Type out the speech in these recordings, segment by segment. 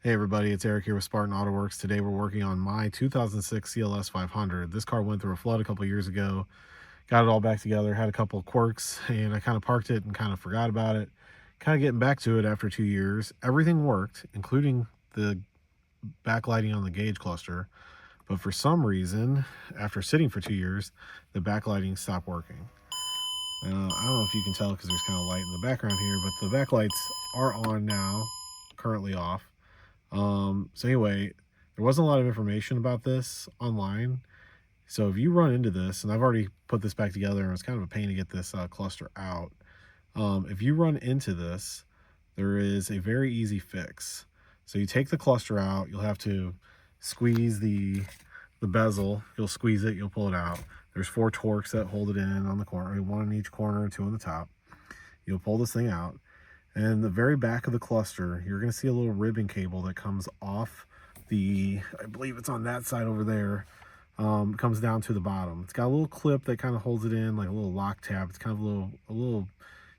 Hey everybody, it's Eric here with Spartan Auto Works. Today we're working on my 2006 CLS500. This car went through a flood a couple years ago. Got it all back together, had a couple of quirks, and I kind of parked it and kind of forgot about it. Kind of getting back to it after 2 years. Everything worked, including the backlighting on the gauge cluster. But for some reason, after sitting for 2 years, the backlighting stopped working. I don't know if you can tell because there's kind of light in the background here, but the backlights are on now, currently off. So anyway, there wasn't a lot of information about this online. So if you run into this, and I've already put this back together, and it's kind of a pain to get this cluster out. If you run into this, there is a very easy fix. So you take the cluster out, you'll have to squeeze the bezel. You'll squeeze it, you'll pull it out. There's 4 Torx that hold it in on the corner, 1 in each corner, 2 on the top. You'll pull this thing out. And the very back of the cluster, you're going to see a little ribbon cable that comes off the, I believe it's on that side over there, comes down to the bottom. It's got a little clip that kind of holds it in, like a little lock tab. It's kind of a little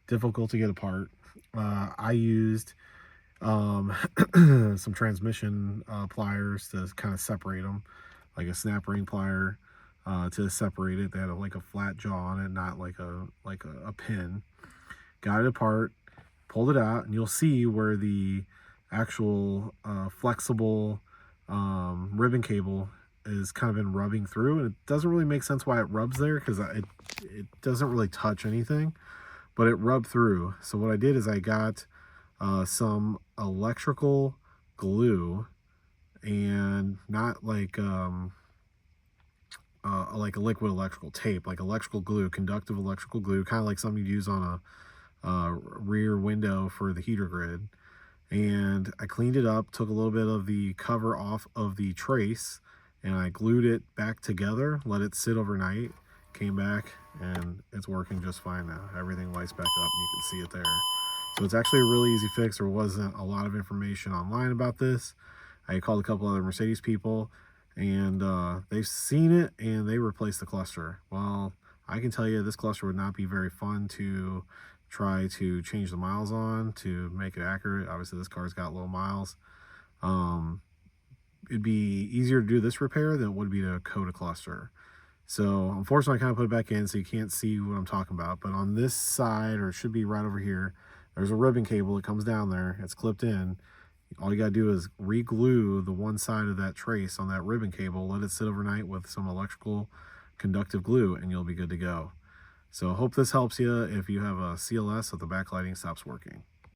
difficult to get apart. I used some transmission pliers to kind of separate them, like a snap ring plier to separate it. They had like a flat jaw on it, not like a pin. Got it apart, pulled it out, and you'll see where the actual flexible ribbon cable is kind of been rubbing through, and it doesn't really make sense why it rubs there because it doesn't really touch anything, but it rubbed through. So what I did is I got some electrical glue, and not like a liquid electrical tape, like electrical glue, conductive electrical glue, kind of like something you'd use on a rear window for the heater grid. And I cleaned it up, took a little bit of the cover off of the trace, and I glued it back together, let it sit overnight, came back, and it's working just fine now. Everything lights back up and you can see it there. So it's actually a really easy fix. There wasn't a lot of information online about this. I called a couple other Mercedes people, and they've seen it and they replaced the cluster. Well, I can tell you this cluster would not be very fun to try to change the miles on to make it accurate. Obviously this car's got low miles. It'd be easier to do this repair than it would be to coat a cluster. So unfortunately I kind of put it back in so you can't see what I'm talking about, but on this side, or it should be right over here, there's a ribbon cable that comes down there. It's clipped in. All you gotta do is re-glue the one side of that trace on that ribbon cable, let it sit overnight with some electrical conductive glue, and you'll be good to go. So I hope this helps you if you have a CLS that the backlighting stops working.